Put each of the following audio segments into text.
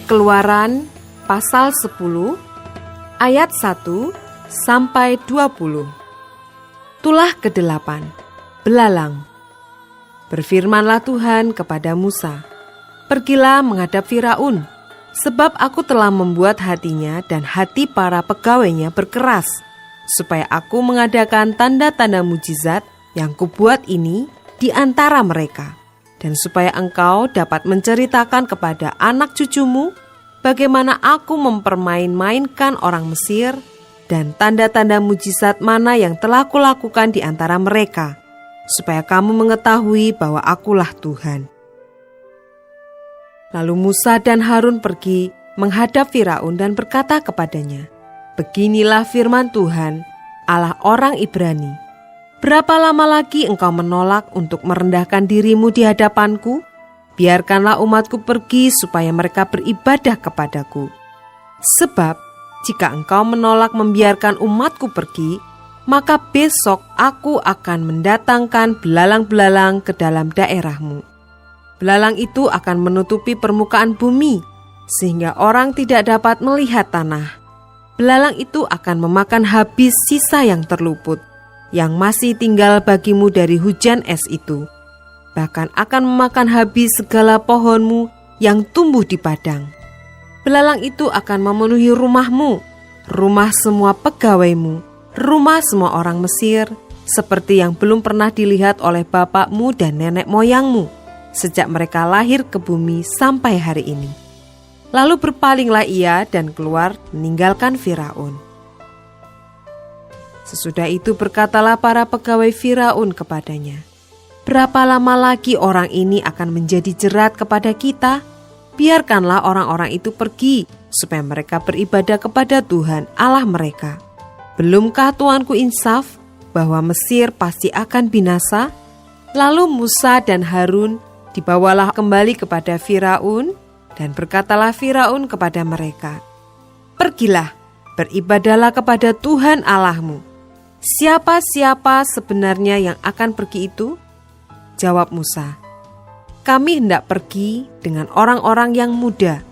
Keluaran pasal 10 ayat 1 sampai 20. Tulah ke-8, belalang. Berfirmanlah Tuhan kepada Musa, "Pergilah menghadap Firaun, sebab aku telah membuat hatinya dan hati para pegawainya berkeras, supaya aku mengadakan tanda-tanda mujizat yang kubuat ini di antara mereka, dan supaya engkau dapat menceritakan kepada anak cucumu bagaimana aku mempermain-mainkan orang Mesir dan tanda-tanda mujizat mana yang telah kulakukan di antara mereka, supaya kamu mengetahui bahwa akulah Tuhan." Lalu Musa dan Harun pergi menghadap Firaun dan berkata kepadanya, "Beginilah firman Tuhan, Allah orang Ibrani. Berapa lama lagi engkau menolak untuk merendahkan dirimu di hadapanku? Biarkanlah umatku pergi supaya mereka beribadah kepadaku. Sebab jika engkau menolak membiarkan umatku pergi, maka besok aku akan mendatangkan belalang-belalang ke dalam daerahmu. Belalang itu akan menutupi permukaan bumi, sehingga orang tidak dapat melihat tanah. Belalang itu akan memakan habis sisa yang terluput, yang masih tinggal bagimu dari hujan es itu. Bahkan akan memakan habis segala pohonmu yang tumbuh di padang. Belalang itu akan memenuhi rumahmu, rumah semua pegawaimu, rumah semua orang Mesir, seperti yang belum pernah dilihat oleh bapakmu dan nenek moyangmu, sejak mereka lahir ke bumi sampai hari ini." Lalu berpalinglah ia dan keluar meninggalkan Firaun. Sesudah itu berkatalah para pegawai Firaun kepadanya, "Berapa lama lagi orang ini akan menjadi jerat kepada kita? Biarkanlah orang-orang itu pergi, supaya mereka beribadah kepada Tuhan Allah mereka. Belumkah tuanku insaf bahwa Mesir pasti akan binasa?" Lalu Musa dan Harun dibawalah kembali kepada Firaun, dan berkatalah Firaun kepada mereka, "Pergilah, beribadahlah kepada Tuhan Allahmu. Siapa-siapa sebenarnya yang akan pergi itu?" Jawab Musa, "Kami hendak pergi dengan orang-orang yang muda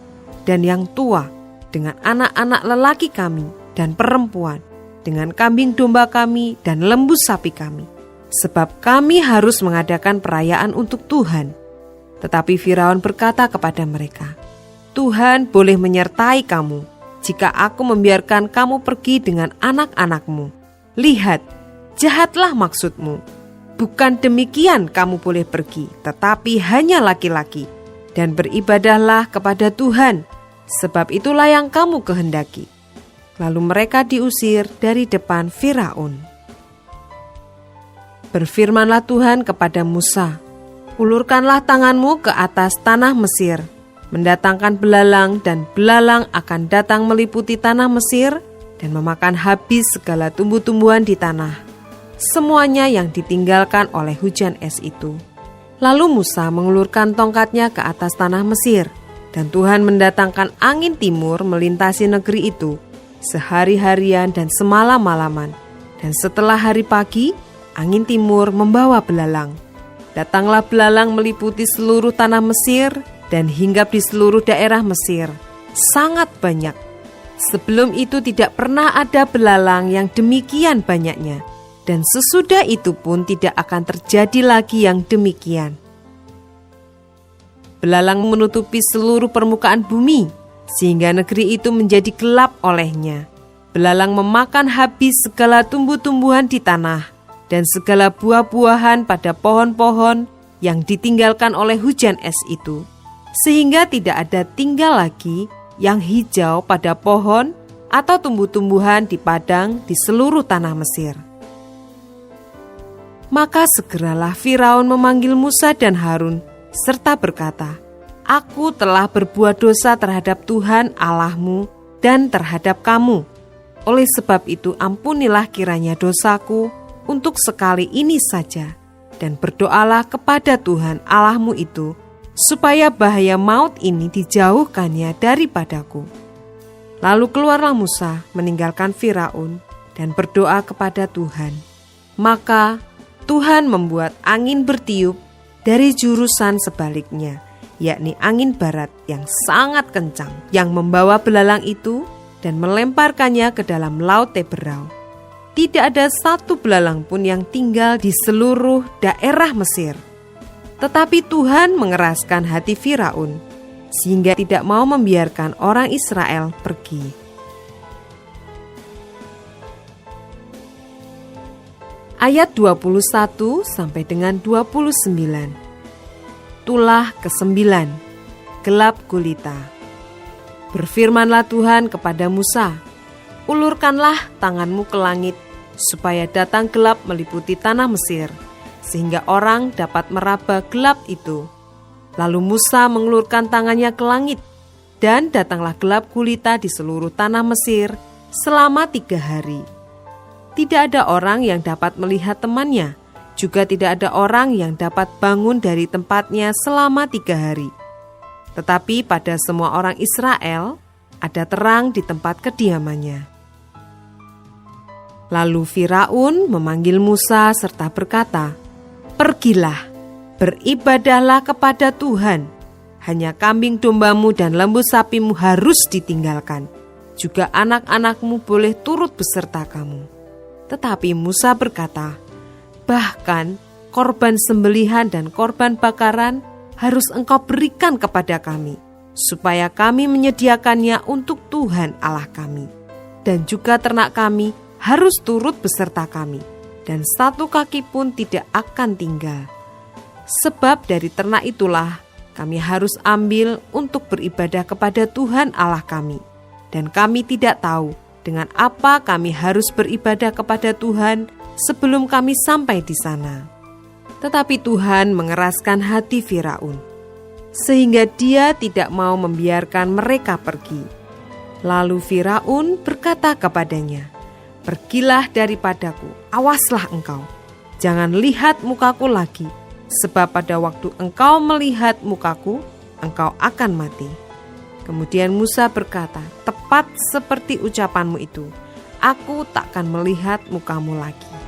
dan yang tua, dengan anak-anak lelaki kami dan perempuan, dengan kambing domba kami dan lembu sapi kami, sebab kami harus mengadakan perayaan untuk Tuhan." Tetapi Firaun berkata kepada mereka, "Tuhan boleh menyertai kamu jika aku membiarkan kamu pergi dengan anak-anakmu. Lihat, jahatlah maksudmu. Bukan demikian kamu boleh pergi, tetapi hanya laki-laki, dan beribadahlah kepada Tuhan, sebab itulah yang kamu kehendaki." Lalu mereka diusir dari depan Firaun. Berfirmanlah Tuhan kepada Musa, "Ulurkanlah tanganmu ke atas tanah Mesir, mendatangkan belalang, dan belalang akan datang meliputi tanah Mesir dan memakan habis segala tumbuh-tumbuhan di tanah, semuanya yang ditinggalkan oleh hujan es itu." Lalu Musa mengulurkan tongkatnya ke atas tanah Mesir, dan Tuhan mendatangkan angin timur melintasi negeri itu sehari-harian dan semalam-malaman. Dan setelah hari pagi, angin timur membawa belalang. Datanglah belalang meliputi seluruh tanah Mesir dan hinggap di seluruh daerah Mesir, sangat banyak. Sebelum itu tidak pernah ada belalang yang demikian banyaknya, dan sesudah itu pun tidak akan terjadi lagi yang demikian. Belalang menutupi seluruh permukaan bumi, sehingga negeri itu menjadi gelap olehnya. Belalang memakan habis segala tumbuh-tumbuhan di tanah, dan segala buah-buahan pada pohon-pohon yang ditinggalkan oleh hujan es itu, sehingga tidak ada tinggal lagi yang hijau pada pohon atau tumbuh-tumbuhan di padang di seluruh tanah Mesir. Maka segeralah Firaun memanggil Musa dan Harun serta berkata, "Aku telah berbuat dosa terhadap Tuhan Allahmu dan terhadap kamu. Oleh sebab itu ampunilah kiranya dosaku untuk sekali ini saja, dan berdoalah kepada Tuhan Allahmu itu, supaya bahaya maut ini dijauhkannya daripadaku." Lalu keluarlah Musa meninggalkan Firaun dan berdoa kepada Tuhan. Maka Tuhan membuat angin bertiup dari jurusan sebaliknya, yakni angin barat yang sangat kencang, yang membawa belalang itu dan melemparkannya ke dalam laut Teberau. Tidak ada satu belalang pun yang tinggal di seluruh daerah Mesir. Tetapi Tuhan mengeraskan hati Firaun, sehingga tidak mau membiarkan orang Israel pergi. Ayat 21 sampai dengan 29. Tulah ke-9, gelap gulita. Berfirmanlah Tuhan kepada Musa, ulurkanlah tanganmu ke langit, supaya datang gelap meliputi tanah Mesir, sehingga orang dapat meraba gelap itu. Lalu Musa mengulurkan tangannya ke langit, dan datanglah gelap gulita di seluruh tanah Mesir selama 3 hari. Tidak ada orang yang dapat melihat temannya, juga tidak ada orang yang dapat bangun dari tempatnya selama 3 hari. Tetapi pada semua orang Israel ada terang di tempat kediamannya. Lalu Firaun memanggil Musa serta berkata, "Pergilah, beribadahlah kepada Tuhan. Hanya kambing dombamu dan lembu sapimu harus ditinggalkan. Juga anak-anakmu boleh turut beserta kamu." Tetapi Musa berkata, "Bahkan korban sembelihan dan korban bakaran harus engkau berikan kepada kami, supaya kami menyediakannya untuk Tuhan Allah kami. Dan juga ternak kami harus turut beserta kami, dan satu kaki pun tidak akan tinggal. Sebab dari ternak itulah kami harus ambil untuk beribadah kepada Tuhan Allah kami. Dan kami tidak tahu dengan apa kami harus beribadah kepada Tuhan sebelum kami sampai di sana." Tetapi Tuhan mengeraskan hati Firaun, sehingga dia tidak mau membiarkan mereka pergi. Lalu Firaun berkata kepadanya, "Pergilah daripadaku, awaslah engkau. Jangan lihat mukaku lagi, sebab pada waktu engkau melihat mukaku, engkau akan mati." Kemudian Musa berkata, "Tepat seperti ucapanmu itu, aku takkan melihat mukamu lagi."